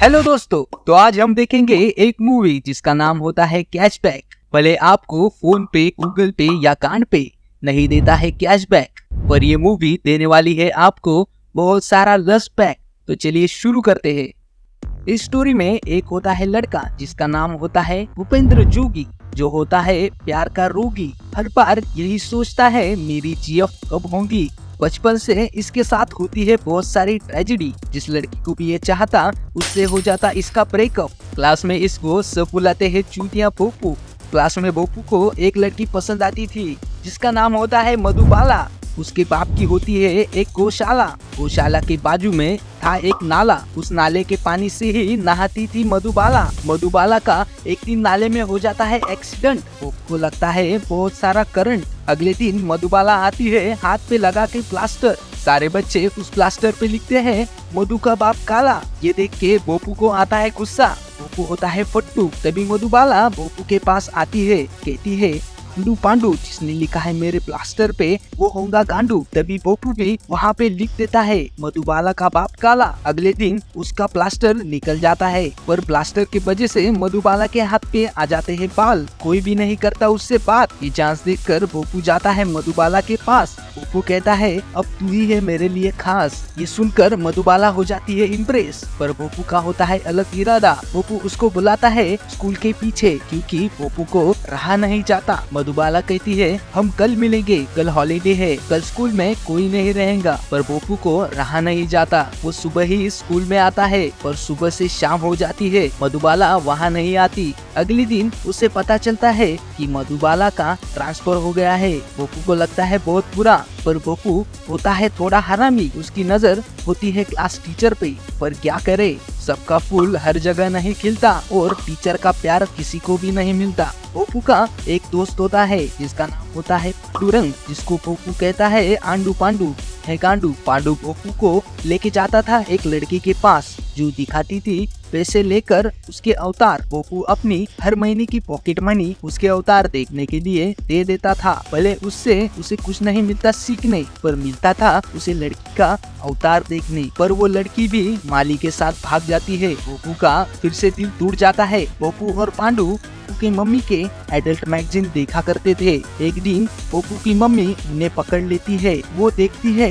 Hello दोस्तों, तो आज हम देखेंगे एक मूवी जिसका नाम होता है कैशबैक। भले आपको फोन पे, गूगल पे या कार्ड पे नहीं देता है कैशबैक, पर ये मूवी देने वाली है आपको बहुत सारा रशबैक। तो चलिए शुरू करते हैं। इस स्टोरी में एक होता है लड़का जिसका नाम होता है भूपेंद्र जोगी, जो होता है प्यार का रोगी। हर बार यही सोचता है मेरी जीएफ कब होंगी। बचपन से इसके साथ होती है बहुत सारी ट्रेजेडी। जिस लड़की को भी ये चाहता उससे हो जाता इसका ब्रेकअप। क्लास में इसको सब बुलाते हैं चूतिया पोपू। क्लास में पोपू को एक लड़की पसंद आती थी जिसका नाम होता है मधुबाला। उसके बाप की होती है एक गौशाला। गौशाला के बाजू में था एक नाला। उस नाले के पानी से ही नहाती थी मधुबाला। मधुबाला का एक दिन नाले में हो जाता है एक्सीडेंट। को लगता है बहुत सारा करंट। अगले दिन मधुबाला आती है हाथ पे लगा के प्लास्टर। सारे बच्चे उस प्लास्टर पे लिखते हैं मधु का बाप काला। ये देख के बोपू को आता है गुस्सा। बोपू होता है फट्टू। तभी मधुबाला बोपू के पास आती है, कहती है पांडू पांडू जिसने लिखा है मेरे प्लास्टर पे वो होगा गांडू। तभी बोपू भी वहाँ पे लिख देता है मधुबाला का बाप काला। अगले दिन उसका प्लास्टर निकल जाता है, पर प्लास्टर की वजह से मधुबाला के हाथ पे आ जाते हैं बाल। कोई भी नहीं करता उससे बात। ये चांस देखकर बोपू जाता है मधुबाला के पास। बोपू कहता है अब तू ही है मेरे लिए खास। ये सुनकर मधुबाला हो जाती है इम्प्रेस, पर बोपू का होता है अलग इरादा। बोपू उसको बुलाता है स्कूल के पीछे, क्योंकि बोपू को रहा नहीं जाता। मधुबाला कहती है हम कल मिलेंगे, कल हॉलीडे है, कल स्कूल में कोई नहीं रहेगा। पर बोपू को रहा नहीं जाता। वो सुबह ही स्कूल में आता है, पर सुबह से शाम हो जाती है, मधुबाला वहाँ नहीं आती। अगले दिन उसे पता चलता है कि मधुबाला का ट्रांसफर हो गया है। बोपू को लगता है बहुत बुरा, पर बोपू होता है थोड़ा हरामी। उसकी नजर होती है क्लास टीचर पे, पर क्या करे, सबका फूल हर जगह नहीं खिलता और टीचर का प्यार किसी को भी नहीं मिलता। बोपू का एक दोस्त होता है जिसका नाम होता है पांडुरंग, जिसको बोपू कहता है आंडू पांडू है गांडू। पांडू बोपू को लेके जाता था एक लड़की के पास जो दिखाती थी पैसे लेकर उसके अवतार। बोपू अपनी हर महीने की पॉकेट मनी उसके अवतार देखने के लिए दे देता था। भले उससे उसे कुछ नहीं मिलता सीखने, पर मिलता था उसे लड़की का अवतार देखने। पर वो लड़की भी माली के साथ भाग जाती है। बोपू का फिर से दिल टूट जाता है। बोपू और पांडू की मम्मी के एडल्ट मैगजीन देखा करते थे। एक दिन बोपू की मम्मी उन्हें पकड़ लेती है। वो देखती है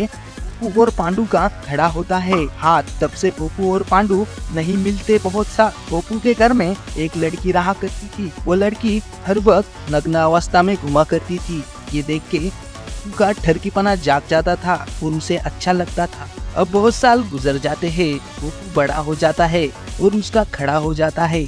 बोपू और पांडू का खड़ा होता है हाथ। तब से बोपू और पांडू नहीं मिलते बहुत सा। बोपू के घर में एक लड़की रहा करती थी। वो लड़की हर वक्त नग्न अवस्था में घुमा करती थी। ये देख के बोपू का ठरकीपना जाग जाता था और उसे अच्छा लगता था। अब बहुत साल गुजर जाते हैं। बोपू बड़ा हो जाता है और उसका खड़ा हो जाता है।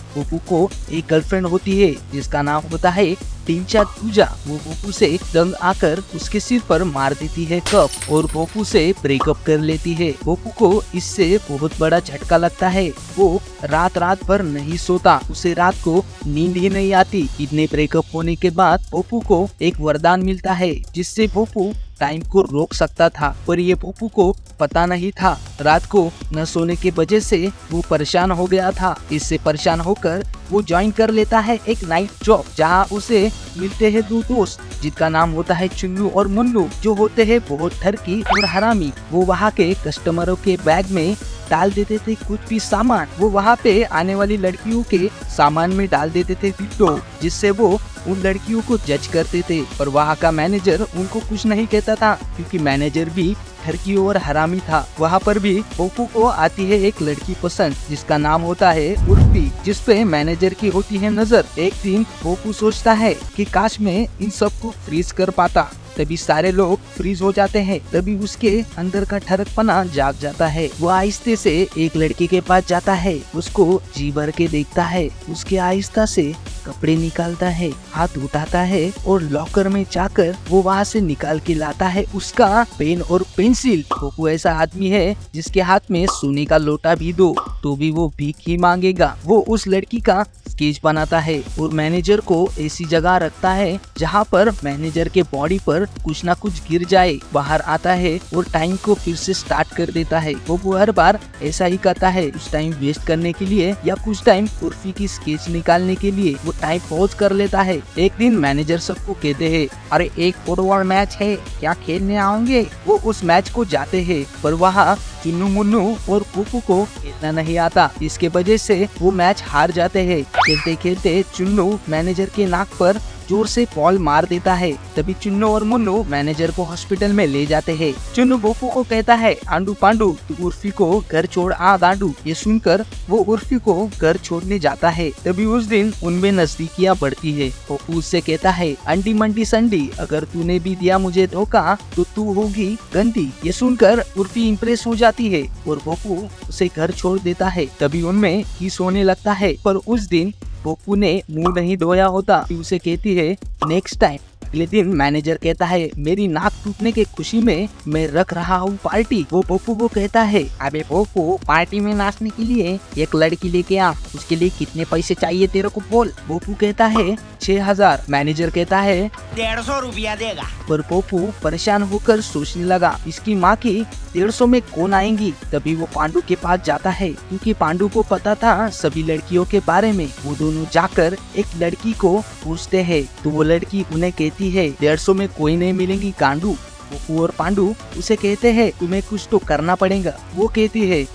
बोपू को एक गर्लफ्रेंड होती है जिसका नाम होता है टींचा पूजा। वो बोपू से तंग आकर उसके सिर पर मार देती है कप और बोपू से ब्रेकअप कर लेती है। बोपू को इससे बहुत बड़ा झटका लगता है। वो रात रात भर नहीं सोता। उसे रात को नींद ही नहीं आती। इतने ब्रेकअप होने के बाद बोपू को एक वरदान मिलता है जिससे बोपू टाइम को रोक सकता था, पर ये बोपू को पता नहीं था। रात को न सोने की वजह से वो परेशान हो गया था। इससे परेशान होकर वो ज्वाइन कर लेता है एक नाइट जॉब, जहाँ उसे मिलते हैं दो दोस्त जिनका नाम होता है चुन्नू और मुन्नू, जो होते हैं बहुत ठरकी और हरामी। वो वहाँ के कस्टमरों के बैग में डाल देते थे कुछ भी सामान। वो वहाँ पे आने वाली लड़कियों के सामान में डाल देते थे विंडो, जिससे वो उन लड़कियों को जज करते थे। पर वहाँ का मैनेजर उनको कुछ नहीं कहता था, क्योंकि मैनेजर भी ठरकी और हरामी था। वहाँ पर भी बोपू को आती है एक लड़की पसंद जिसका नाम होता है उर्फी, जिसपे मैनेजर की होती है नजर। एक दिन बोपू सोचता है कि काश मैं इन सबको फ्रीज कर पाता। तभी सारे लोग फ्रीज हो जाते हैं। तभी उसके अंदर का ठरकपना जाग जाता है। वो आहिस्ते से एक लड़की के पास जाता है, उसको जी भर के देखता है, उसके आहिस्ता से कपड़े निकालता है, हाथ उठाता है और लॉकर में जाकर वो वहाँ से निकाल के लाता है उसका पेन और पेंसिल। वो ऐसा आदमी है जिसके हाथ में सोने का लोटा भी दो तो भी वो भीख ही मांगेगा। वो उस लड़की का स्केच बनाता है और मैनेजर को ऐसी जगह रखता है जहाँ पर मैनेजर के बॉडी पर कुछ ना कुछ गिर जाए। बाहर आता है और टाइम को फिर से स्टार्ट कर देता है। वो हर बार ऐसा ही करता है, कुछ टाइम वेस्ट करने के लिए या कुछ टाइम उर्फी की स्केच निकालने के लिए वो टाइम पॉज कर लेता है। एक दिन मैनेजर सबको कहते हैं, अरे एक फुटबॉल मैच है, क्या खेलने आओगे? वो उस मैच को जाते हैं, पर वहाँ चुन्नू मुन्नू और पुप्पू को खेलना नहीं आता। इसके वजह से वो मैच हार जाते हैं। खेलते खेलते चुन्नू मैनेजर के नाक पर जोर से बॉल मार देता है। तभी चुन्नू और मुन्नू मैनेजर को हॉस्पिटल में ले जाते हैं। चुन्नू बोपू को कहता है, आंडू पांडू तू उर्फी को घर छोड़ आ गांडू। ये सुनकर वो उर्फी को घर छोड़ने जाता है। तभी उस दिन उनमें नजदीकियां बढ़ती है। बोपू उससे कहता है, अंडी मंडी संडी, अगर तूने भी दिया मुझे धोखा तो तू होगी गंदी। ये सुनकर उर्फी इम्प्रेस हो जाती है और बोपू उसे घर छोड़ देता है। तभी उनमें किस होने लगता है। पर उस दिन बोपू ने मुंह नहीं धोया होता। उसे कहती है, नेक्स्ट टाइम। अगले दिन मैनेजर कहता है, मेरी नाक टूटने के खुशी में मैं रख रहा हूँ पार्टी। वो बोपू को कहता है, अबे बोपू, पार्टी में नाचने के लिए एक लड़की लेके आ, उसके लिए कितने पैसे चाहिए तेरे को बोल। बोपू कहता है 6000। मैनेजर कहता है 150 रुपया देगा। पर बोपू परेशान होकर सोचने लगा, इसकी माँ की 150 में कौन आएंगी। तभी वो पांडू के पास जाता है, क्योंकि पांडू को पता था सभी लड़कियों के बारे में। वो दोनों जाकर एक लड़की को पूछते हैं, तो वो लड़की उन्हें कहती है, 150 में कोई नहीं मिलेंगी गांडू। बोपू और पांडू उसे कहते हैं, तुम्हें कुछ तो करना पड़ेगा। वो कहती है,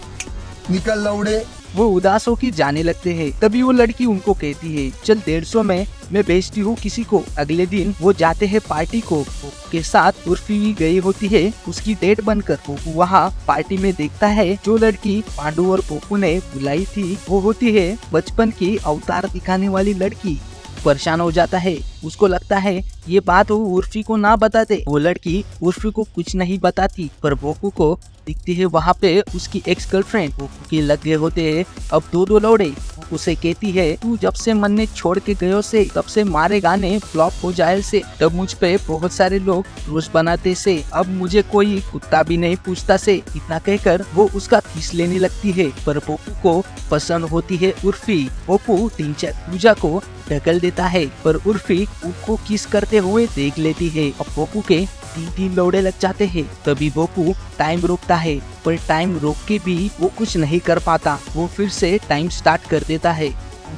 निकल लौड़े। वो उदास होकर जाने लगते हैं। तभी वो लड़की उनको कहती है, चल 150 में मैं बेचती हूँ किसी को। अगले दिन वो जाते हैं पार्टी को। के साथ उर्फी भी गई होती है उसकी डेट बनकर। पोपू वहाँ पार्टी में देखता है जो लड़की पांडू और पोपू ने बुलाई थी वो होती है बचपन की अवतार दिखाने वाली लड़की। परेशान हो जाता है। उसको लगता है ये बात वो उर्फी को ना बताते। वो लड़की उर्फी को कुछ नहीं बताती, पर बोपू को दिखती है वहाँ पे उसकी एक्स गर्लफ्रेंड। बोपू के लगे होते हैं अब दो लौड़े। उसे कहती है, तू जब से मन ने छोड़ के गयो से तब से मारे गाने फ्लॉप हो जाए से, तब मुझ पे बहुत सारे लोग रोज बनाते से, अब मुझे कोई कुत्ता भी नहीं पूछता से। इतना कहकर वो उसका किस लेने लगती है, पर पोपू को पसंद होती है उर्फी। पोपू टीचर पूजा को ढकल देता है, पर उर्फी उसको किस करते हुए देख लेती है। अब पोपू के 3 लौड़े लग जाते हैं। तभी बोपू टाइम रोकता है, पर टाइम रोक के भी वो कुछ नहीं कर पाता। वो फिर से टाइम स्टार्ट कर देता है।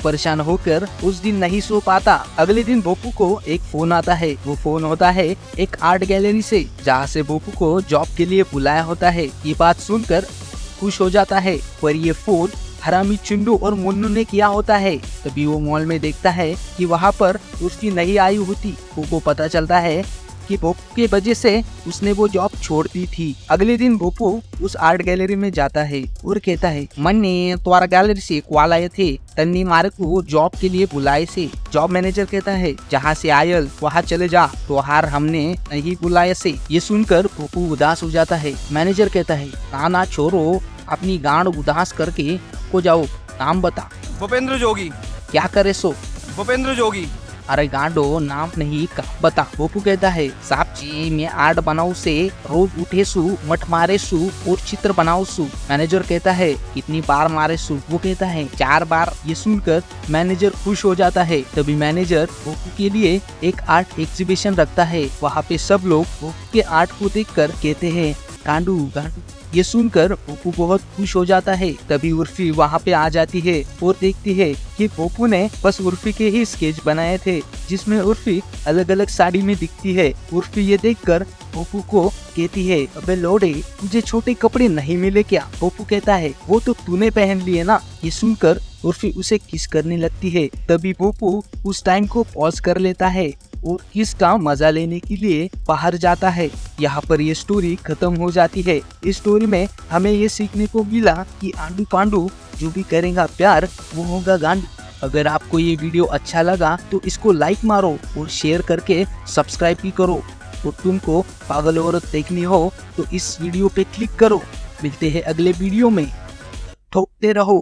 परेशान होकर उस दिन नहीं सो पाता। अगले दिन बोपू को एक फोन आता है। वो फोन होता है एक आर्ट गैलरी से, जहाँ से बोपू को जॉब के लिए बुलाया होता है। ये बात सुनकर खुश हो जाता है, पर ये फोन हरामी चुन्नू और मुन्नू ने किया होता है। तभी वो मॉल में देखता है कि वहाँ पर उसकी नई आई होती। वो पता चलता है कि बोपू के वजह से उसने वो जॉब छोड़ दी थी। अगले दिन बोपू उस आर्ट गैलरी में जाता है और कहता है, मन्ने तुम्हारा गैलरी से कॉल आए थे, तन्नी मारे को जॉब के लिए बुलाए से। जॉब मैनेजर कहता है, जहाँ से आयल वहाँ चले जा, तो हार हमने नहीं बुलाए से। ये सुनकर बोपू उदास हो जाता है। मैनेजर कहता है, ना छोरो, अपनी गांड उदास करके को जाओ, नाम बता। भूपेंद्र जोगी। क्या करे सो? भूपेंद्र जोगी। अरे गांडो, नाम नहीं का बता। बोपू कहता है, साहब जी मैं आर्ट बनाऊ से, रोज उठे सु, मठ मारे सु और चित्र बनाऊ सु। मैनेजर कहता है, कितनी बार मारे सु? वो कहता है 4 बार। ये सुनकर मैनेजर खुश हो जाता है। तभी मैनेजर बोपू के लिए एक आर्ट एग्जीबिशन रखता है। वहाँ पे सब लोग बोपू के आर्ट को देखकर कहते हैं, गांडू गांडू। ये सुनकर बोपू बहुत खुश हो जाता है। तभी उर्फी वहाँ पे आ जाती है और देखती है कि बोपू ने बस उर्फी के ही स्केच बनाए थे, जिसमें उर्फी अलग अलग साड़ी में दिखती है। उर्फी ये देखकर बोपू को कहती है, अबे लोडे, तुझे छोटे कपड़े नहीं मिले क्या? बोपू कहता है, वो तो तूने पहन लिए ना। ये सुनकर उर्फी उसे किस करने लगती है। तभी बोपू उस टाइम को पॉज कर लेता है और किस का मजा लेने के लिए बाहर जाता है। यहाँ पर ये स्टोरी खत्म हो जाती है। इस स्टोरी में हमें ये सीखने को मिला कि आंडू पांडू जो भी करेगा प्यार वो होगा गांडू। अगर आपको ये वीडियो अच्छा लगा तो इसको लाइक मारो और शेयर करके सब्सक्राइब भी करो। तो तुमको पागल औरत देखनी हो तो इस वीडियो पे क्लिक करो। मिलते हैं अगले वीडियो में। ठोकते रहो।